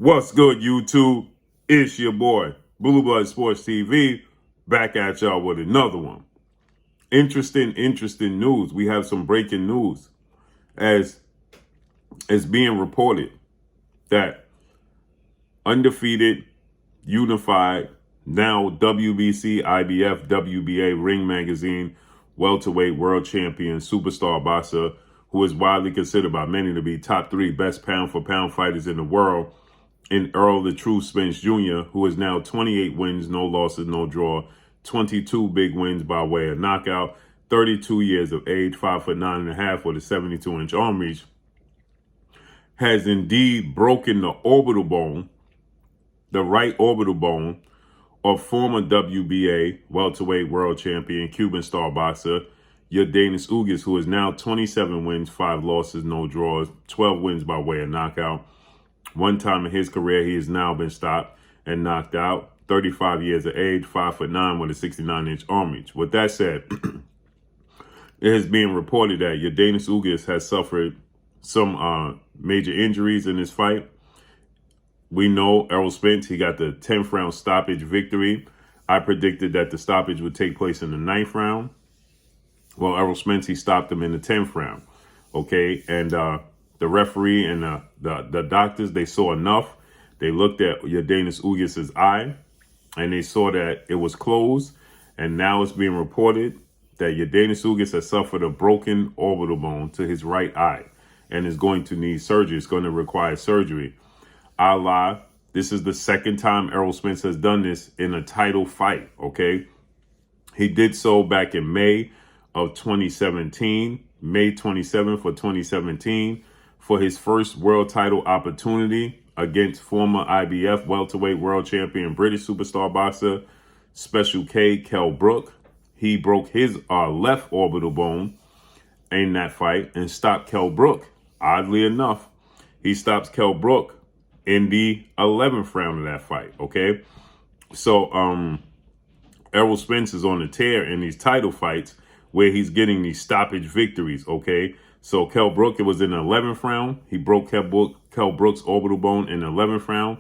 What's good, YouTube? It's your boy, Blue Blood Sports TV, back at y'all with another one. Interesting news. We have some breaking news as it's being reported that undefeated, unified, now WBC, IBF, WBA, Ring Magazine, welterweight world champion, superstar boxer, who is widely considered by many to be top 3 best pound-for-pound fighters in the world, in Errol the True Spence Jr., who is now 28 wins, no losses, no draw, 22 big wins by way of knockout, 32 years of age, 5'9.5" with a 72-inch arm reach, has indeed broken the orbital bone, the right orbital bone, of former WBA welterweight world champion, Cuban star boxer, YORDENIS Ugas, who is now 27 wins, 5 losses, no draws, 12 wins by way of knockout. One time in his career, he has now been stopped and knocked out. 35 years of age, 5'9" with a 69-inch arm reach. With that said, it has been reported that YORDENIS Ugas has suffered some major injuries in this fight. We know Errol Spence, he got the 10th round stoppage victory. I predicted that the stoppage would take place in the 9th round. Well, Errol Spence, he stopped him in the 10th round. Okay, and the referee and the doctors, they saw enough. They looked at YORDENIS Ugas' eye, and they saw that it was closed. And now it's being reported that YORDENIS Ugas has suffered a broken orbital bone to his right eye and is going to need surgery. It's going to require surgery. This is the second time Errol Spence has done this in a title fight, okay? He did so back in May of 2017, May 27th of 2017, for his first world title opportunity against former IBF welterweight world champion, British superstar boxer, Special K, Kell Brook. He broke his left orbital bone in that fight and stopped Kell Brook. Oddly enough, he stops Kell Brook in the 11th round of that fight, okay? So Errol Spence is on a tear in these title fights where he's getting these stoppage victories, okay? So Kell Brook, it was in the 11th round. He broke Kell Brook's orbital bone in the 11th round.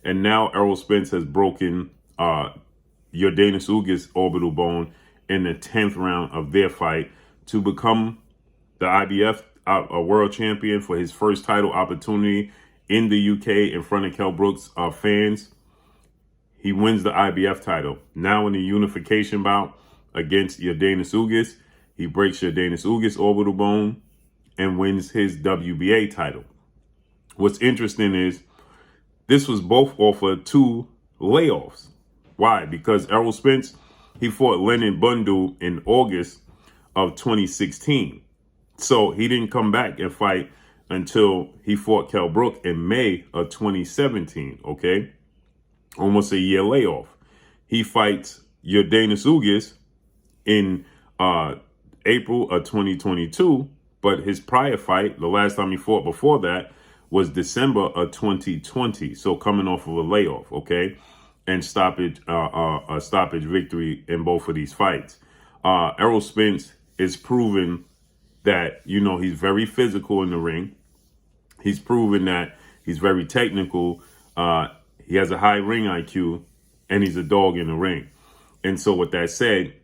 And now Errol Spence has broken YORDENIS Ugas' orbital bone in the 10th round of their fight to become the IBF world champion for his first title opportunity in the UK in front of Kell Brook's fans. He wins the IBF title. Now in the unification bout against YORDENIS Ugas, he breaks YORDENIS Ugas' orbital bone and wins his WBA title. What's interesting is this was both offered 2 layoffs. Why? Because Errol Spence, he fought Leonard Bundu in August of 2016. So he didn't come back and fight until he fought Kell Brook in May of 2017, okay? Almost a year layoff. He fights YORDENIS Ugas in April of 2022, but his prior fight, the last time he fought before that, was December of 2020. So coming off of a layoff, okay? And a stoppage victory in both of these fights. Errol Spence is proven that, you know, he's very physical in the ring. He's proven that he's very technical. He has a high ring IQ, and he's a dog in the ring. And so with that said,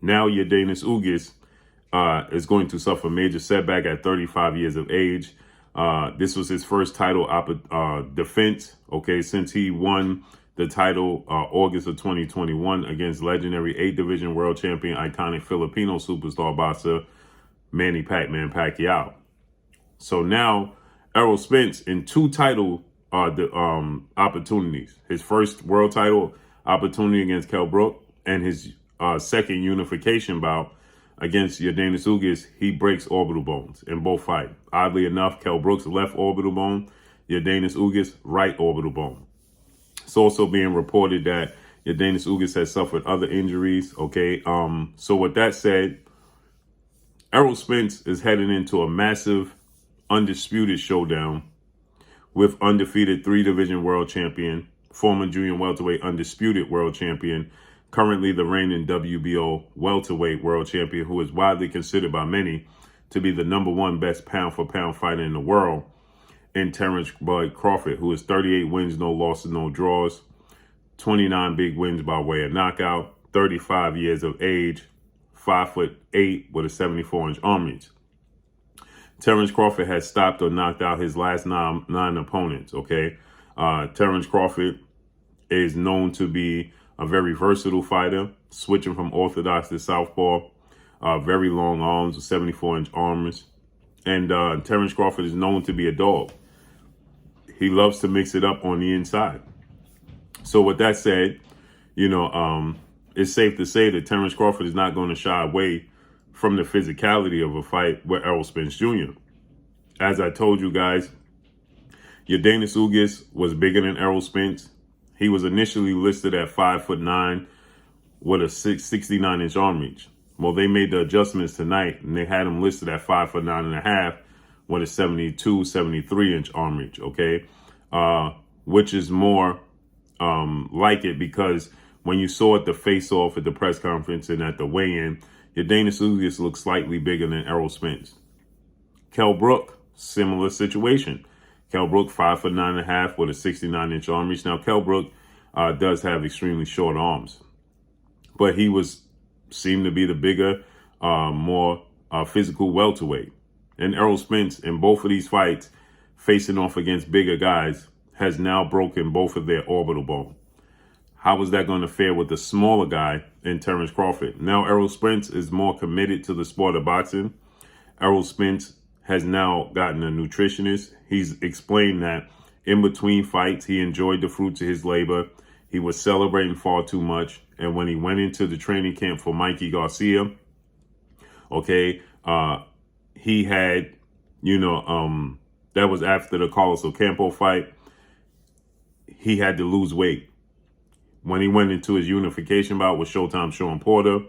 now YORDENIS Ugas is going to suffer a major setback at 35 years of age. This was his first title defense, okay, since he won the title August of 2021 against legendary 8th Division world champion, iconic Filipino superstar boxer, Manny Pac-Man Pacquiao. So now Errol Spence in 2 title opportunities. His first world title opportunity against Kell Brook and his second unification bout against YORDENIS Ugas, he breaks orbital bones in both fights. Oddly enough, Kell Brook's left orbital bone, YORDENIS Ugas' right orbital bone. It's also being reported that YORDENIS Ugas has suffered other injuries, okay? So with that said, Errol Spence is heading into a massive undisputed showdown with undefeated 3-division world champion, former junior welterweight undisputed world champion, currently the reigning WBO welterweight world champion, who is widely considered by many to be the #1 best pound-for-pound fighter in the world, and Terence Crawford, who is 38 wins, no losses, no draws, 29 big wins by way of knockout, 35 years of age, 5'8" with a 74-inch arm reach. Terence Crawford has stopped or knocked out his last nine opponents, okay? Terence Crawford is known to be a very versatile fighter, switching from orthodox to southpaw, very long arms with 74-inch arms. And Terence Crawford is known to be a dog. He loves to mix it up on the inside. So with that said, it's safe to say that Terence Crawford is not going to shy away from the physicality of a fight with Errol Spence Jr. As I told you guys, YORDENIS Ugas was bigger than Errol Spence. He was initially listed at 5'9" with a 69-inch arm reach. Well, they made the adjustments tonight, and they had him listed at 5'9.5" with a 72, 73-inch arm reach, okay? Which is more like it, because when you saw it, the face-off at the press conference and at the weigh-in, YORDENIS Ugas looked slightly bigger than Errol Spence. Kell Brook, similar situation. Kell Brook, 5'9.5" with a 69-inch arm reach. Now, Kell Brook does have extremely short arms, but he seemed to be the bigger, more physical welterweight. And Errol Spence, in both of these fights, facing off against bigger guys, has now broken both of their orbital bone. How is that going to fare with the smaller guy in Terence Crawford? Now Errol Spence is more committed to the sport of boxing. Errol Spence has now gotten a nutritionist. He's explained that in between fights, he enjoyed the fruits of his labor. He was celebrating far too much. And when he went into the training camp for Mikey Garcia, okay, he had, that was after the Carlos Ocampo fight. He had to lose weight. When he went into his unification bout with Showtime Sean Porter,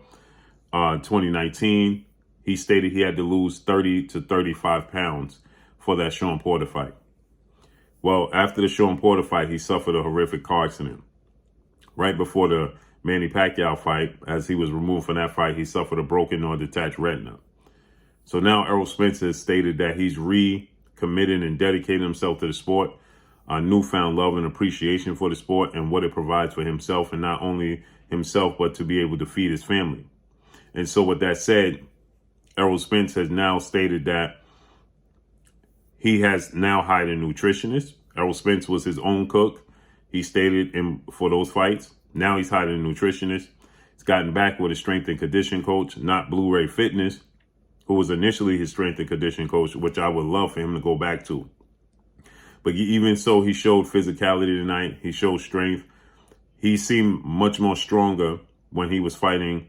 2019, he stated he had to lose 30 to 35 pounds for that Sean Porter fight. Well, after the Sean Porter fight, he suffered a horrific car accident. Right before the Manny Pacquiao fight, as he was removed from that fight, he suffered a broken or detached retina. So now Errol Spence has stated that he's recommitted and dedicated himself to the sport, a newfound love and appreciation for the sport and what it provides for himself, and not only himself, but to be able to feed his family. And so with that said, Errol Spence has now stated that he has now hired a nutritionist. Errol Spence was his own cook. He stated for those fights. Now he's hired a nutritionist. He's gotten back with a strength and condition coach, not Blu-ray Fitness, who was initially his strength and condition coach, which I would love for him to go back to. But even so, he showed physicality tonight. He showed strength. He seemed much more stronger when he was fighting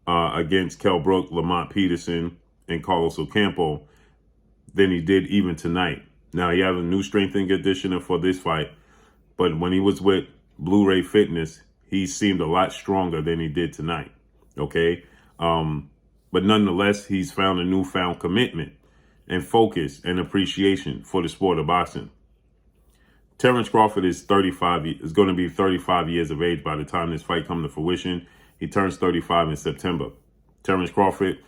against Kell Brook, Lamont Peterson, and Carlos Ocampo than he did even tonight. Now, he has a new strength and conditioner for this fight, but when he was with Blu-ray Fitness, he seemed a lot stronger than he did tonight, okay? But nonetheless, he's found a newfound commitment and focus and appreciation for the sport of boxing. Terence Crawford is going to be 35 years of age by the time this fight comes to fruition. He turns 35 in September. Terence Crawford,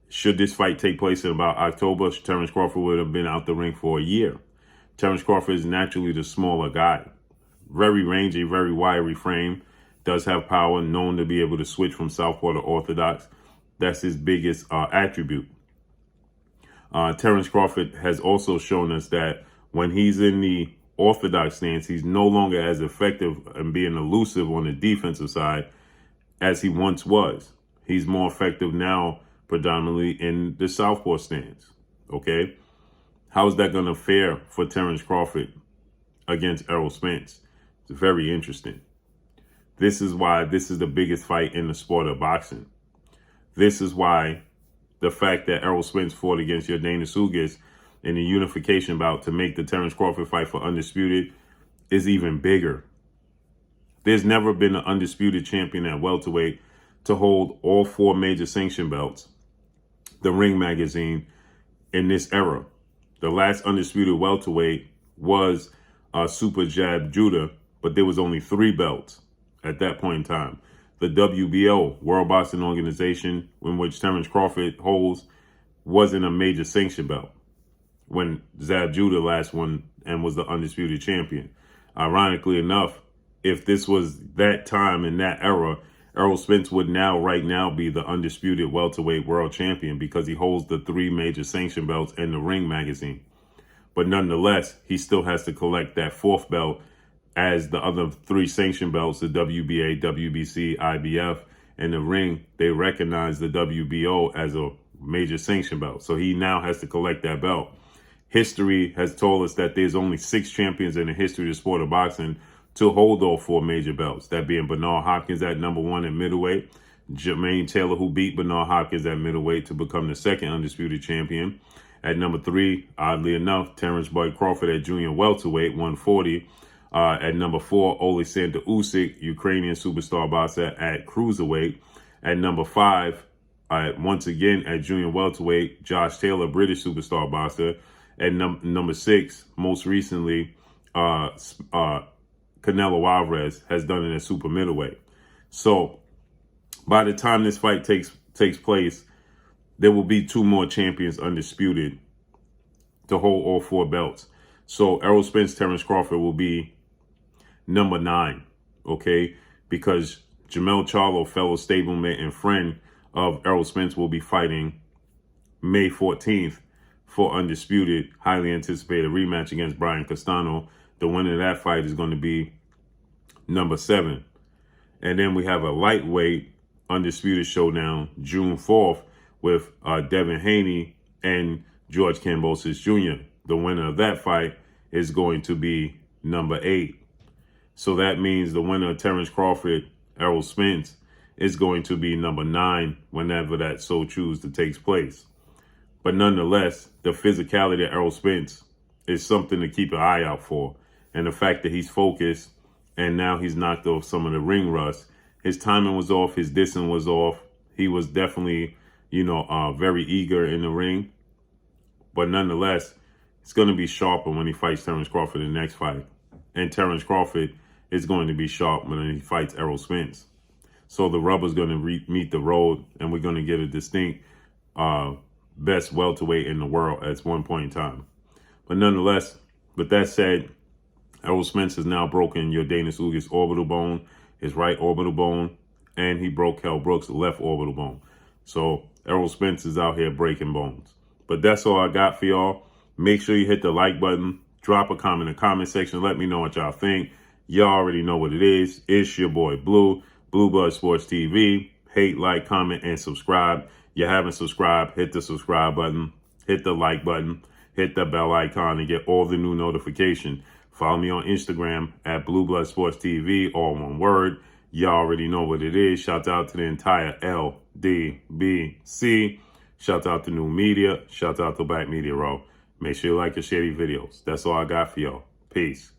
should this fight take place in about October, Terence Crawford would have been out the ring for a year. Terence Crawford is naturally the smaller guy. Very rangy, very wiry frame. Does have power, known to be able to switch from southpaw to orthodox. That's his biggest attribute. Terence Crawford has also shown us that when he's in the orthodox stance, he's no longer as effective in being elusive on the defensive side as he once was. He's more effective now predominantly in the southpaw stance, okay? How's that going to fare for Terence Crawford against Errol Spence? It's very interesting. This is why this is the biggest fight in the sport of boxing. This is why the fact that Errol Spence fought against YORDENIS Ugas in the unification bout to make the Terence Crawford fight for undisputed is even bigger. There's never been an undisputed champion at welterweight to hold all 4 major sanction belts, the Ring magazine, in this era. The last undisputed welterweight was Super Jab Judah, but there was only 3 belts at that point in time. The WBO, World Boxing Organization, in which Terence Crawford holds, wasn't a major sanction belt. when Zab Judah last won and was the undisputed champion. Ironically enough, if this was that time in that era, Errol Spence would right now be the undisputed welterweight world champion because he holds the 3 major sanction belts and the Ring magazine. But nonetheless, he still has to collect that 4th belt as the other 3 sanction belts, the WBA, WBC, IBF, and the Ring. They recognize the WBO as a major sanction belt. So he now has to collect that belt. History has told us that there's only 6 champions in the history of the sport of boxing to hold all 4 major belts. That being Bernard Hopkins at number 1 at middleweight, Jermaine Taylor, who beat Bernard Hopkins at middleweight to become the 2nd undisputed champion. At number 3, oddly enough, Terence Crawford at junior welterweight, 140. At number 4, Oleksandr Usyk, Ukrainian superstar boxer at cruiserweight. At number 5, once again at junior welterweight, Josh Taylor, British superstar boxer. At number 6, most recently, Canelo Alvarez has done it at super middleweight. So by the time this fight takes place, there will be 2 more champions undisputed to hold all 4 belts. So Errol Spence, Terence Crawford will be number 9, okay? Because Jermell Charlo, fellow stablemate and friend of Errol Spence, will be fighting May 14th for undisputed, highly anticipated rematch against Brian Castano. The winner of that fight is going to be number 7. And then we have a lightweight undisputed showdown June 4th with Devin Haney and George Kambosos Jr. The winner of that fight is going to be number 8. So that means the winner of Terence Crawford, Errol Spence, is going to be number 9 whenever that so choose to takes place. But nonetheless, the physicality of Errol Spence is something to keep an eye out for. And the fact that he's focused and now he's knocked off some of the ring rust. His timing was off. His distance was off. He was definitely, very eager in the ring. But nonetheless, it's going to be sharper when he fights Terence Crawford in the next fight. And Terence Crawford is going to be sharp when he fights Errol Spence. So the rubber's going to meet the road, and we're going to get a distinct best welterweight in the world at one point in time. But nonetheless, with that said, Errol Spence has now broken YORDENIS Ugas' orbital bone, his right orbital bone, and he broke Kell Brook's left orbital bone. So Errol Spence is out here breaking bones. But that's all I got for y'all. Make sure you hit the like button. Drop a comment in the comment section. Let me know what y'all think. Y'all already know what it is. It's your boy Blue, Blue Blood Sports TV. Hate, like, comment, and subscribe. You haven't subscribed, hit the subscribe button. Hit the like button. Hit the bell icon and get all the new notifications. Follow me on Instagram at Blue Blood Sports TV, all one word. Y'all already know what it is. Shout out to the entire LDBC. Shout out to New Media. Shout out to Black Media Row. Make sure you like and share these videos. That's all I got for y'all. Peace.